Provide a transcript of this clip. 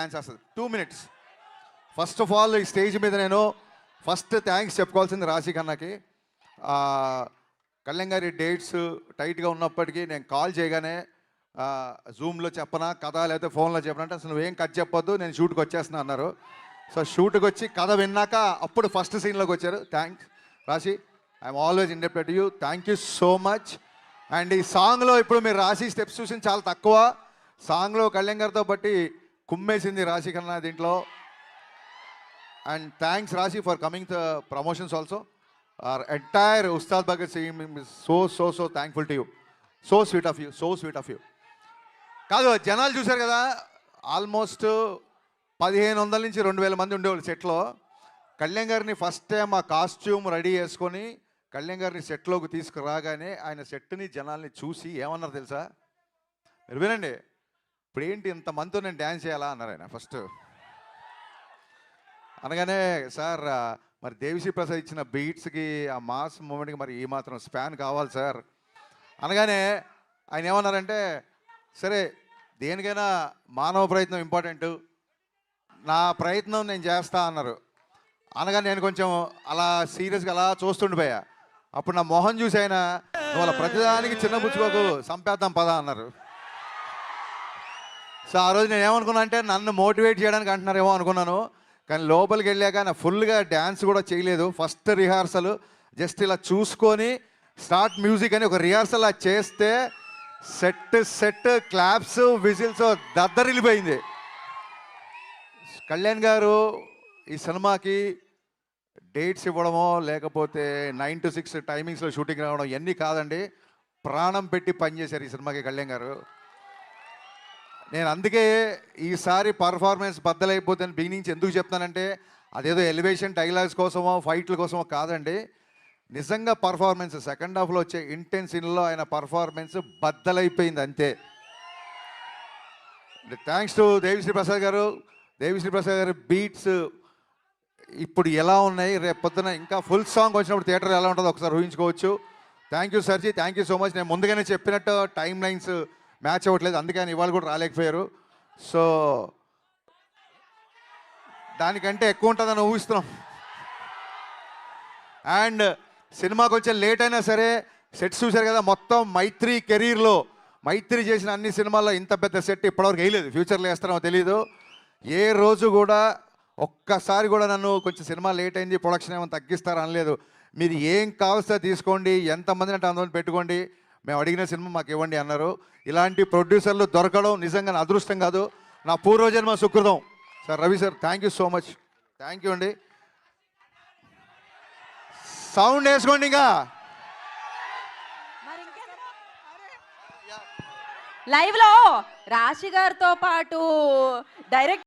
Dance వస్తుంది 2 minutes. First of all ఈ stage మీద నేను ఫస్ట్ థ్యాంక్స్ చెప్పుకోవాల్సింది రాశి ఖన్నాకి. కళ్యాణ్ గారి డేట్స్ టైట్గా ఉన్నప్పటికీ నేను కాల్ చేయగానే జూమ్లో చెప్పనా కథ లేకపోతే ఫోన్లో చెప్పనా అంటే అసలు నువ్వేం కట్ చెప్పొద్దు, నేను షూట్కి వచ్చేస్తున్నా అన్నారు. సో షూట్కి వచ్చి కథ విన్నాక అప్పుడు ఫస్ట్ సీన్లోకి వచ్చారు. థ్యాంక్స్ రాశి, I'm always indebted to you. Thank you so much. And ఈ సాంగ్లో ఇప్పుడు మీరు రాశి స్టెప్స్ చూసింది చాలా తక్కువ. సాంగ్లో కళ్యాణ్ గారితో బట్టి కుమ్మేసింది రాశి కన్నా దీంట్లో. అండ్ థ్యాంక్స్ రాశి for coming the promotions also. our entire Ustad Bhagat team is so thankful to you. So sweet of you. కాదు జనాలు చూశారు కదా, ఆల్మోస్ట్ 1500 నుంచి 2000 మంది ఉండేవాళ్ళు సెట్లో. కళ్యాణ్ గారిని ఫస్ట్ టైం ఆ కాస్ట్యూమ్ రెడీ చేసుకొని కళ్యాణ్ గారిని సెట్లోకి తీసుకురాగానే ఆయన సెట్ని జనాల్ని చూసి ఏమన్నారు తెలుసా? మీరు వినండి. ఇప్పుడు ఏంటి ఇంతమందితో నేను డ్యాన్స్ చేయాలా అన్నారు ఆయన ఫస్ట్. అనగానే సార్ మరి దేవిశ్రీ ప్రసాద్ ఇచ్చిన బీట్స్కి ఆ మాస్ మూమెంట్కి మరి ఈ మాత్రం స్పాన్ కావాలి సార్ అనగానే ఆయన ఏమన్నారంటే, సరే దేనికైనా మానవ ప్రయత్నం ఇంపార్టెంట్, నా ప్రయత్నం నేను చేస్తా అన్నారు. అనగా నేను కొంచెం అలా సీరియస్గా అలా చూస్తుండిపోయా. అప్పుడు నా మొహం చూసి ఆయన నువ్వు అలా ప్రతిదానికి చిన్న పుచ్చుకోకు, సంపేద్దాం పదా అన్నారు. సో ఆ రోజు నేను ఏమనుకున్నా అంటే నన్ను మోటివేట్ చేయడానికి అంటున్నారేమో అనుకున్నాను. కానీ లోపలికి వెళ్ళాక నా ఫుల్గా డ్యాన్స్ కూడా చేయలేదు. ఫస్ట్ రిహార్సల్ జస్ట్ ఇలా చూసుకొని స్టార్ట్ మ్యూజిక్ అని ఒక రిహార్సల్ అది చేస్తే సెట్ క్లాప్స్ విజిల్స్ దద్దరిల్లిపోయింది. కళ్యాణ్ గారు ఈ సినిమాకి డేట్స్ ఇవ్వడమో లేకపోతే 9 to 6 టైమింగ్స్లో షూటింగ్ రావడం ఇవన్నీ కాదండి, ప్రాణం పెట్టి పనిచేశారు ఈ సినిమాకి కళ్యాణ్ గారు. నేను అందుకే ఈసారి పర్ఫార్మెన్స్ బద్దలైపోతే బిగినింగ్స్ ఎందుకు చెప్తానంటే అదేదో ఎలివేషన్ డైలాగ్స్ కోసమో ఫైట్ల కోసమో కాదండి, నిజంగా పర్ఫార్మెన్స్ సెకండ్ హాఫ్లో వచ్చే ఇంటెన్స్ సీన్లో ఆయన పర్ఫార్మెన్స్ బద్దలైపోయింది అంతే. థ్యాంక్స్ టు దేవిశ్రీ ప్రసాద్ గారు. దేవిశ్రీ ప్రసాద్ గారి బీట్స్ ఇప్పుడు ఎలా ఉన్నాయి, రేపు పొద్దున ఇంకా ఫుల్ సాంగ్ వచ్చినప్పుడు థియేటర్ ఎలా ఉంటుందో ఒకసారి ఊహించుకోవచ్చు. Thank you సర్జీ, thank you so much. నేను ముందుగానే చెప్పినట్టు టైం లైన్స్ మ్యాచ్ అవ్వట్లేదు, అందుకని ఇవాళ కూడా రాలేకపోయారు. సో దానికంటే ఎక్కువ ఉంటుందని ఊహిస్తున్నాం. అండ్ సినిమా కొంచెం లేట్ అయినా సరే సెట్స్ చూశారు కదా, మొత్తం మైత్రి కెరీర్లో మైత్రి చేసిన అన్ని సినిమాల్లో ఇంత పెద్ద సెట్ ఇప్పటివరకు వేయలేదు. ఫ్యూచర్లో వేస్తారో తెలీదు. ఏ రోజు కూడా ఒక్కసారి కూడా నన్ను కొంచెం సినిమా లేట్ అయింది ప్రొడక్షన్ ఏమైనా తగ్గిస్తారా అనలేదు. మీరు ఏం కావస్తే తీసుకోండి, ఎంతమందిని అంటే అంతమంది పెట్టుకోండి, మేము అడిగిన సినిమా మాకు ఇవ్వండి అన్నారు. ఇలాంటి ప్రొడ్యూసర్లు దొరకడం నిజంగా నా అదృష్టం కాదు, నా పూర్వజన్మ సుకృతం. Sir Ravi sir thank you so much. Thank you అండి. సౌండ్ వేసుకోండి. ఇంకా లైవ్ లో రాశి గారితో పాటు డైరెక్ట్